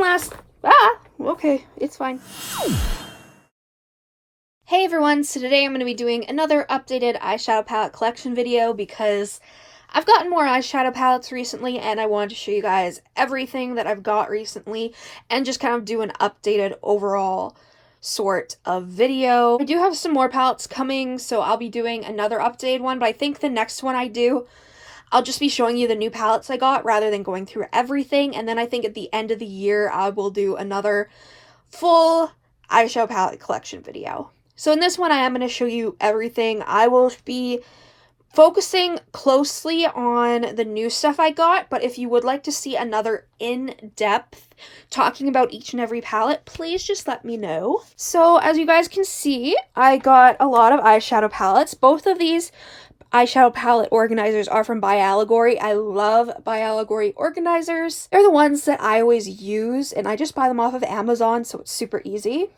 And okay, it's fine. Hey everyone, so today I'm going to be doing another updated eyeshadow palette collection video because I've gotten more eyeshadow palettes recently and I wanted to show you guys everything that I've got recently and just kind of do an updated overall sort of video. I do have some more palettes coming, so I'll be doing another updated one, but I think the next one I do, I'll just be showing you the new palettes I got rather than going through everything, and then I think at the end of the year I will do another full eyeshadow palette collection video. So in this one, I am going to show you everything. I will be focusing closely on the new stuff I got, but if you would like to see another in-depth talking about each and every palette, please just let me know. So as you guys can see, I got a lot of eyeshadow palettes. Both of these eyeshadow palette organizers are from By Allegory. I love By Allegory organizers. They're the ones that I always use, and I just buy them off of Amazon, so it's super easy.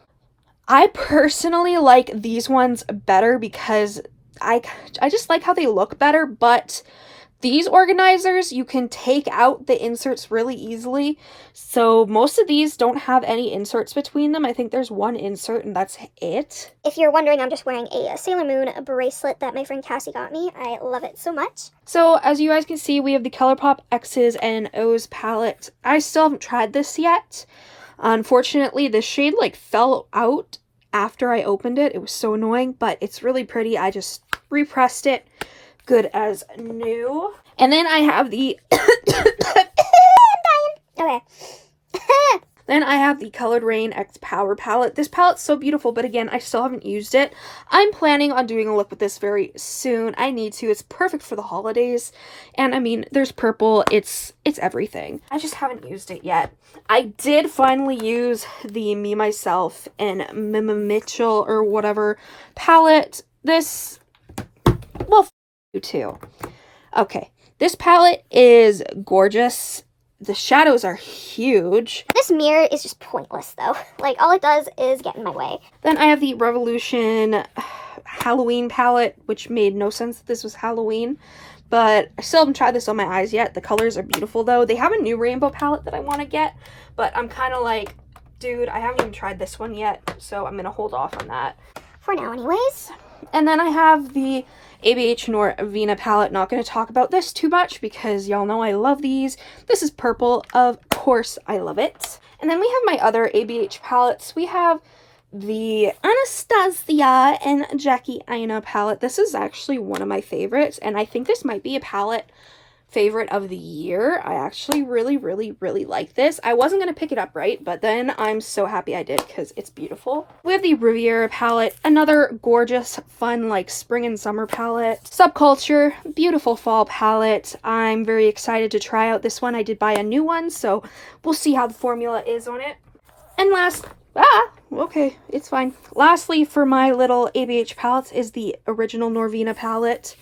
I personally like these ones better because I just like how they look better, but these organizers, you can take out the inserts really easily. So most of these don't have any inserts between them. I think there's one insert and that's it. If you're wondering, I'm just wearing a Sailor Moon bracelet that my friend Cassie got me. I love it so much. So as you guys can see, we have the ColourPop X's and O's palette. I still haven't tried this yet. Unfortunately, this shade like fell out after I opened it. It was so annoying, but it's really pretty. I just repressed it. Good as new. And then I have the Okay. Then I have the Colored Rain X Power palette. This palette's so beautiful, but again, I still haven't used it. I'm planning on doing a look with this very soon. I need to. It's perfect for the holidays. And I mean, there's purple. It's everything. I just haven't used it yet. I did finally use the Me, Myself, and Mima Mitchell or whatever palette. This, well, f you too. Okay, this palette is gorgeous. The shadows are huge. This mirror is just pointless, though. Like, all it does is get in my way. Then I have the Revolution Halloween palette, which made no sense that this was Halloween. But I still haven't tried this on my eyes yet. The colors are beautiful, though. They have a new rainbow palette that I want to get. But I'm kind of like, dude, I haven't even tried this one yet. So I'm going to hold off on that. For now, anyways. And then I have the ABH Norvina palette. Not going to talk about this too much because y'all know I love these. This is purple. Of course, I love it. And then we have my other ABH palettes. We have the Anastasia and Jackie Aina palette. This is actually one of my favorites, and I think this might be a palette favorite of the year. I actually really like this. I wasn't going to pick it up, right? But then I'm so happy I did because it's beautiful. We have the Riviera palette, another gorgeous, fun, like spring and summer palette. Subculture, beautiful fall palette. I'm very excited to try out this one. I did buy a new one, so we'll see how the formula is on it. And okay, it's fine. Lastly, for my little ABH palettes is the original Norvina palette,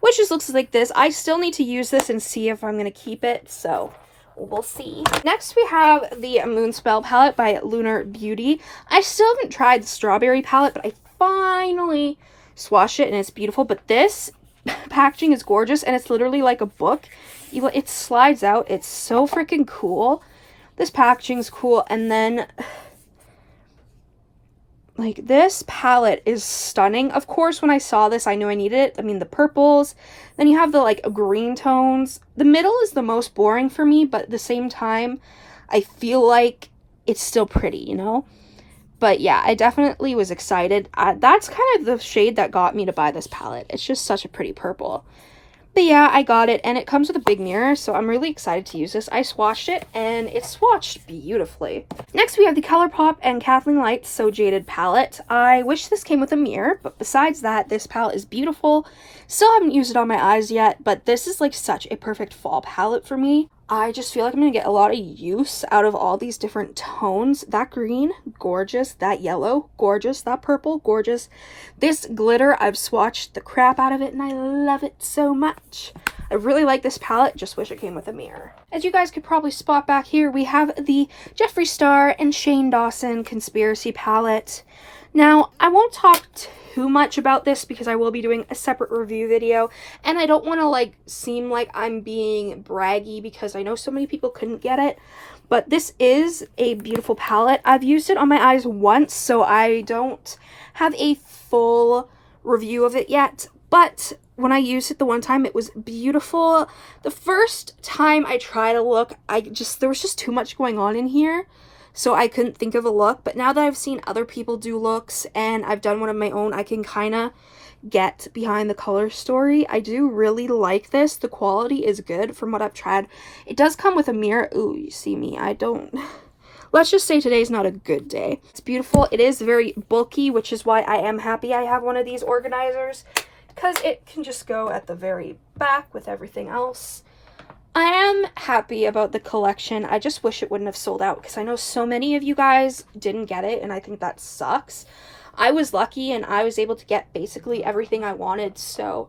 which just looks like this. I still need to use this and see if I'm going to keep it, so we'll see. Next, we have the Moonspell palette by Lunar Beauty. I still haven't tried the Strawberry palette, but I finally swatched it, and it's beautiful. But this packaging is gorgeous, and it's literally like a book. It slides out. It's so freaking cool. This packaging is cool, and then like, this palette is stunning. Of course, when I saw this, I knew I needed it. I mean, the purples. Then you have the, like, green tones. The middle is the most boring for me, but at the same time, I feel like it's still pretty, you know? But yeah, I definitely was excited. That's kind of the shade that got me to buy this palette. It's just such a pretty purple. But yeah, I got it, and it comes with a big mirror, so I'm really excited to use this. I swatched it, and it swatched beautifully. Next, we have the ColourPop and Kathleen Lights So Jaded palette. I wish this came with a mirror, but besides that, this palette is beautiful. Still haven't used it on my eyes yet, but this is like such a perfect fall palette for me. I just feel like I'm going to get a lot of use out of all these different tones. That green, gorgeous. That yellow, gorgeous. That purple, gorgeous. This glitter, I've swatched the crap out of it, and I love it so much. I really like this palette, just wish it came with a mirror. As you guys could probably spot back here, we have the Jeffree Star and Shane Dawson Conspiracy palette. Now, I won't talk too much about this because I will be doing a separate review video, and I don't want to like seem like I'm being braggy because I know so many people couldn't get it, But this is a beautiful palette. I've used it on my eyes once, so I don't have a full review of it yet. But when I used it the one time, it was beautiful. The first time I tried a look, there was just too much going on in here, so I couldn't think of a look. But now that I've seen other people do looks and I've done one of my own, I can kind of get behind the color story. I do really like this. The quality is good from what I've tried. It does come with a mirror. Ooh, you see me. I don't... Let's just say today's not a good day. It's beautiful. It is very bulky, which is why I am happy I have one of these organizers, because it can just go at the very back with everything else. I am happy about the collection. I just wish it wouldn't have sold out, because I know so many of you guys didn't get it, and I think that sucks. I was lucky, and I was able to get basically everything I wanted, so...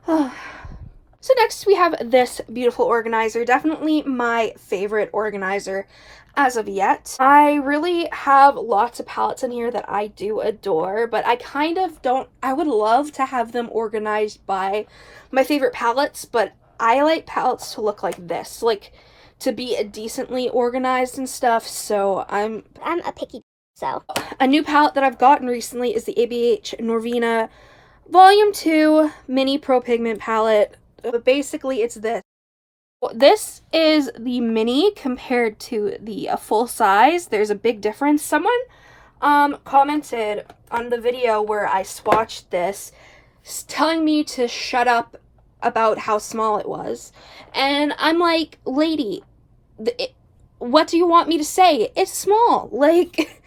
So next we have this beautiful organizer. Definitely my favorite organizer as of yet. I really have lots of palettes in here that I do adore, but I kind of don't... I would love to have them organized by my favorite palettes, but I like palettes to look like this, like to be decently organized and stuff, so I'm a picky, so. A new palette that I've gotten recently is the ABH Norvina Volume 2 Mini Pro Pigment Palette. But basically it's this. This is the mini compared to the full size. There's a big difference. Someone commented on the video where I swatched this, telling me to shut up about how small it was. And I'm like, lady, what do you want me to say? It's small. Like,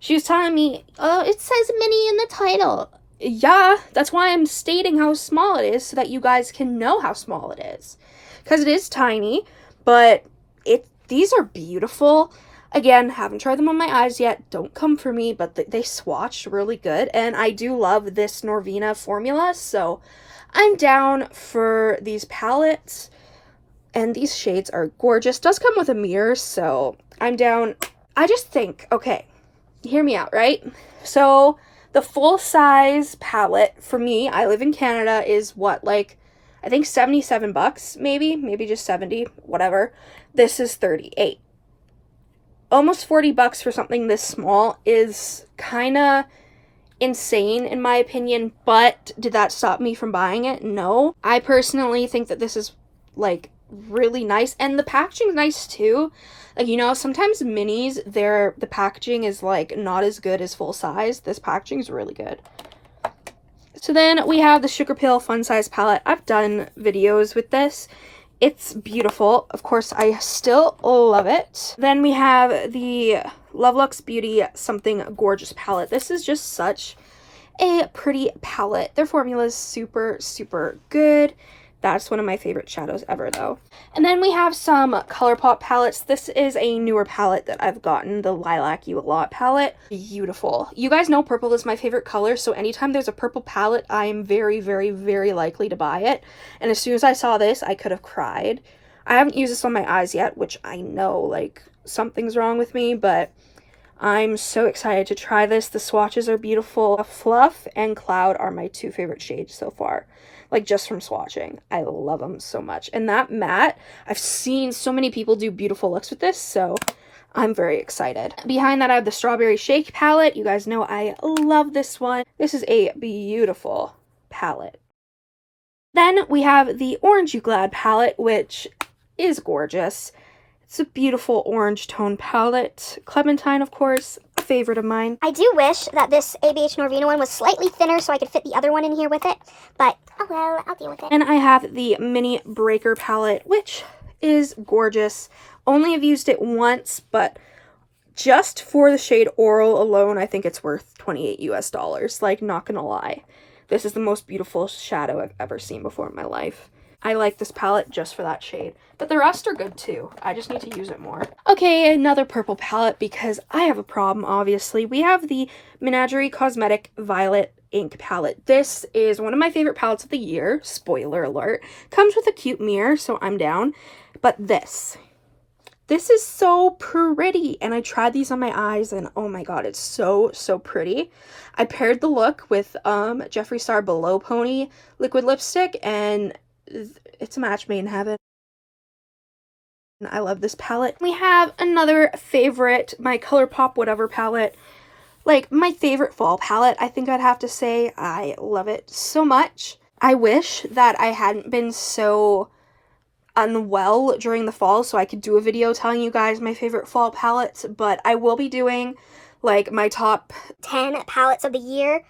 she was telling me, oh, it says mini in the title. Yeah, that's why I'm stating how small it is, so that you guys can know how small it is. Because it is tiny, but these are beautiful. Again, haven't tried them on my eyes yet. Don't come for me, but they swatched really good. And I do love this Norvina formula, so I'm down for these palettes. And these shades are gorgeous. Does come with a mirror, so I'm down. I just think, okay, hear me out, right? So the full-size palette, for me, I live in Canada, is what, like, I think 77 bucks, maybe just 70, whatever. This is 38. Almost 40 bucks for something this small is kind of insane, in my opinion, but did that stop me from buying it? No. I personally think that this is, like, really nice, and the packaging's nice, too. Like, you know, sometimes minis, the packaging is, like, not as good as full size. This packaging is really good. So then we have the Sugar Pill Fun Size Palette. I've done videos with this. It's beautiful. Of course, I still love it. Then we have the Lovelux Beauty Something Gorgeous Palette. This is just such a pretty palette. Their formula is super, super good. That's one of my favorite shadows ever, though. And then we have some ColourPop palettes. This is a newer palette that I've gotten, the Lilac You a Lot palette. Beautiful. You guys know purple is my favorite color, so anytime there's a purple palette, I am very, very, very likely to buy it. And as soon as I saw this, I could have cried. I haven't used this on my eyes yet, which I know, like, something's wrong with me, but I'm so excited to try this. The swatches are beautiful. Fluff and Cloud are my two favorite shades so far. Like, just from swatching. I love them so much. And that matte, I've seen so many people do beautiful looks with this, so I'm very excited. Behind that, I have the Strawberry Shake palette. You guys know I love this one. This is a beautiful palette. Then we have the Orange You Glad palette, which is gorgeous. It's a beautiful orange tone palette. Clementine, of course, a favorite of mine. I do wish that this ABH Norvina one was slightly thinner so I could fit the other one in here with it, but oh well, I'll deal with it. And I have the Mini Breaker palette, which is gorgeous. Only have used it once, but just for the shade Oral alone, I think it's worth $28 US. Like, not gonna lie. This is the most beautiful shadow I've ever seen before in my life. I like this palette just for that shade. But the rest are good too. I just need to use it more. Okay, another purple palette because I have a problem, obviously. We have the Menagerie Cosmetic Violet Ink palette. This is one of my favorite palettes of the year. Spoiler alert. Comes with a cute mirror, so I'm down. But this is so pretty. And I tried these on my eyes and oh my god, it's so, so pretty. I paired the look with Jeffree Star Below Pony liquid lipstick and it's a match made in heaven. I love this palette. We have another favorite, my ColourPop whatever palette. Like, my favorite fall palette, I think I'd have to say. I love it so much. I wish that I hadn't been so unwell during the fall so I could do a video telling you guys my favorite fall palettes, but I will be doing, like, my top 10 palettes of the year,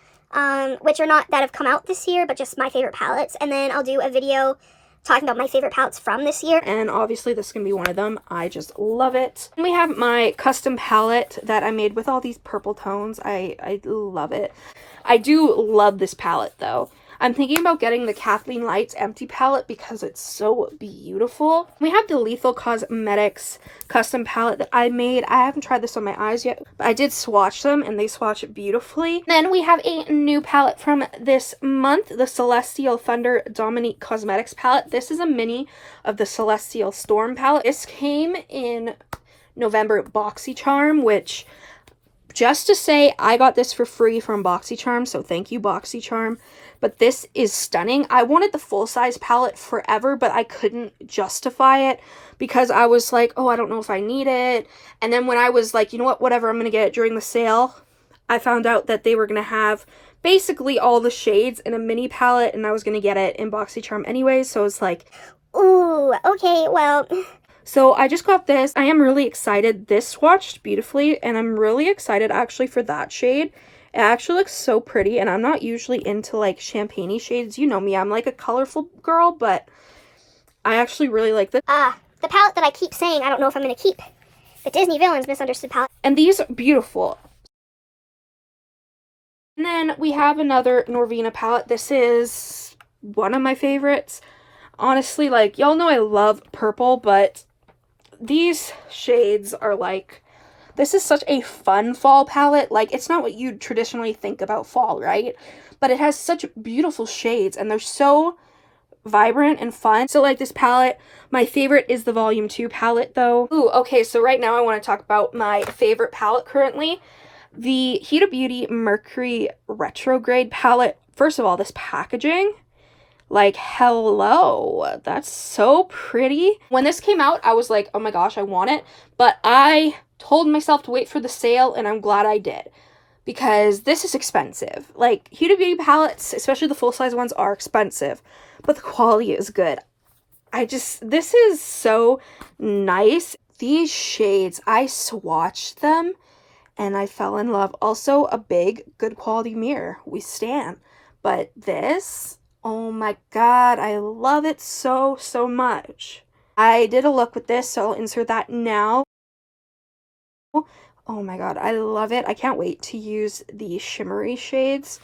which are not that have come out this year, but just my favorite palettes. And then I'll do a video talking about my favorite palettes from this year. And obviously this is going to be one of them. I just love it. And we have my custom palette that I made with all these purple tones. I love it. I do love this palette though. I'm thinking about getting the Kathleen Lights Empty palette because it's so beautiful. We have the Lethal Cosmetics custom palette that I made. I haven't tried this on my eyes yet, but I did swatch them and they swatch beautifully. Then we have a new palette from this month, the Celestial Thunder Dominique Cosmetics palette. This is a mini of the Celestial Storm palette. This came in November BoxyCharm, which, just to say, I got this for free from BoxyCharm, so thank you, BoxyCharm. But this is stunning. I wanted the full-size palette forever, but I couldn't justify it because I was like, oh, I don't know if I need it. And then when I was like, you know what, whatever, I'm going to get it during the sale, I found out that they were going to have basically all the shades in a mini palette, and I was going to get it in BoxyCharm anyway, so it's like, ooh, okay, well... So I just got this. I am really excited. This swatched beautifully, and I'm really excited actually for that shade. It actually looks so pretty, and I'm not usually into like champagne-y shades. You know me, I'm like a colorful girl, but I actually really like this. The palette that I keep saying I don't know if I'm going to keep. The Disney Villains Misunderstood palette. And these are beautiful. And then we have another Norvina palette. This is one of my favorites. Honestly, like, y'all know I love purple, but these shades are like, this is such a fun fall palette. Like, it's not what you'd traditionally think about fall, right? But it has such beautiful shades, and they're so vibrant and fun. So, like, this palette, my favorite is the Volume 2 palette, though. Ooh, okay, so right now I want to talk about my favorite palette currently. The Huda Beauty Mercury Retrograde palette. First of all, this packaging, like, hello, that's so pretty. When this came out, I was like, oh my gosh, I want it. But I told myself to wait for the sale, and I'm glad I did. Because this is expensive. Like, Huda Beauty palettes, especially the full-size ones, are expensive. But the quality is good. This is so nice. These shades, I swatched them, and I fell in love. Also, a big, good quality mirror. We stan. But this... oh my god, I love it so, so much. I did a look with this, so I'll insert that now. Oh my god, I love it. I can't wait to use the shimmery shades.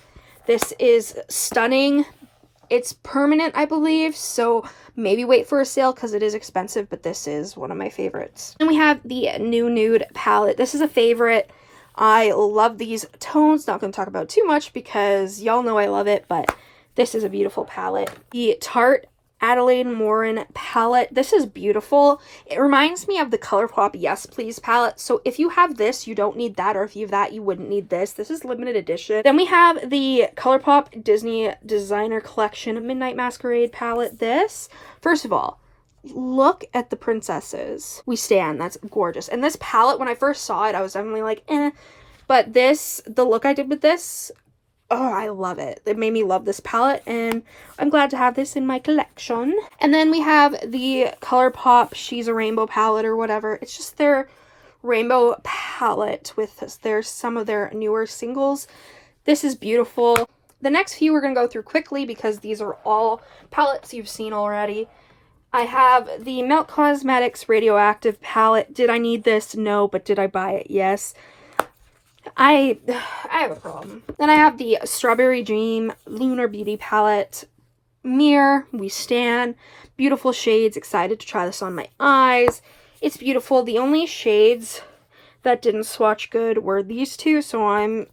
This is stunning. It's permanent, I believe, so maybe wait for a sale because it is expensive, but this is one of my favorites. And we have the New Nude palette. This is a favorite. I love these tones. Not going to talk about too much because y'all know I love it, but this is a beautiful palette. The Tarte Adelaide Morin palette. This is beautiful. It reminds me of the ColourPop Yes Please palette. So if you have this, you don't need that. Or if you have that, you wouldn't need this. This is limited edition. Then we have the ColourPop Disney Designer Collection Midnight Masquerade palette. This, first of all, look at the princesses. We stan. That's gorgeous. And this palette, when I first saw it, I was definitely like, eh. But this, the look I did with this, oh, I love it. It made me love this palette, and I'm glad to have this in my collection. And then we have the ColourPop She's a Rainbow palette or whatever. It's just their rainbow palette with some of their newer singles. This is beautiful. The next few we're going to go through quickly because these are all palettes you've seen already. I have the Melt Cosmetics Radioactive palette. Did I need this? No, but did I buy it? Yes. I have a problem. Then I have the Strawberry Dream Lunar Beauty palette. Mirror, we stan. Beautiful shades. Excited to try this on my eyes. It's beautiful. The only shades that didn't swatch good were these two, so I'm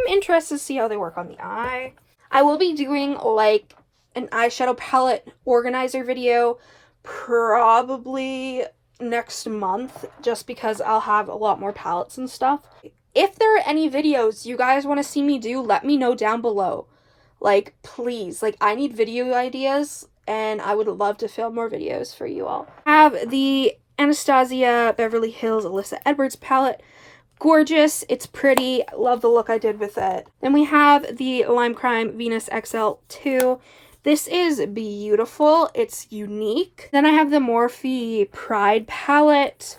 interested to see how they work on the eye. I will be doing like an eyeshadow palette organizer video probably next month, just because I'll have a lot more palettes and stuff. If there are any videos you guys want to see me do, let me know down below. Like, please. Like, I need video ideas, and I would love to film more videos for you all. I have the Anastasia Beverly Hills Alyssa Edwards palette. Gorgeous. It's pretty. Love the look I did with it. Then we have the Lime Crime Venus XL2. This is beautiful. It's unique. Then I have the Morphe Pride palette.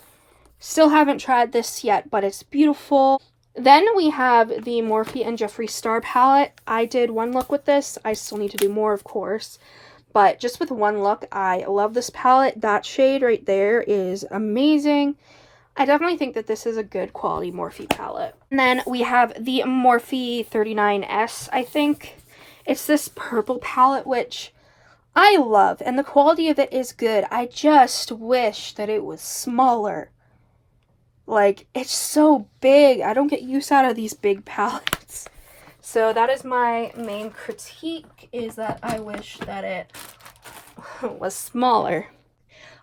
Still haven't tried this yet, but it's beautiful. Then we have the Morphe and Jeffree Star palette. I did one look with this. I still need to do more, of course. But just with one look, I love this palette. That shade right there is amazing. I definitely think that this is a good quality Morphe palette. And then we have the Morphe 39S, I think. It's this purple palette, which I love. And the quality of it is good. I just wish that it was smaller. Like, it's so big. I don't get use out of these big palettes. So that is my main critique, is that I wish that it was smaller.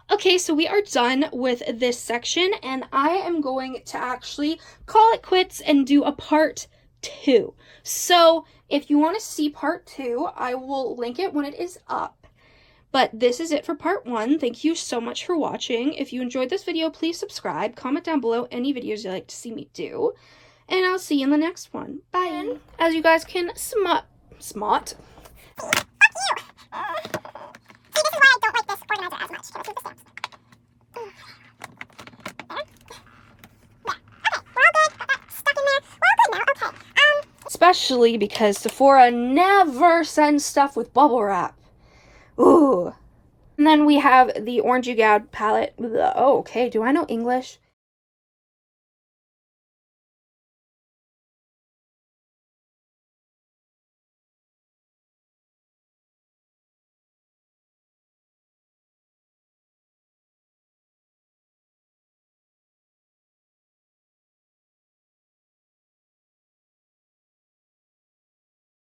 Okay, so we are done with this section, and I am going to actually call it quits and do a part 2. So if you want to see part 2, I will link it when it is up. But this is it for part 1. Thank you so much for watching. If you enjoyed this video, please subscribe. Comment down below any videos you'd like to see me do. And I'll see you in the next one. Bye. And as you guys can smot. Fuck you! See, this is why I don't like this organizer as much. Can I keep the stamps? Especially because Sephora never sends stuff with bubble wrap. Ooh. And then we have the Orange You Gad palette. Oh, okay. Do I know English?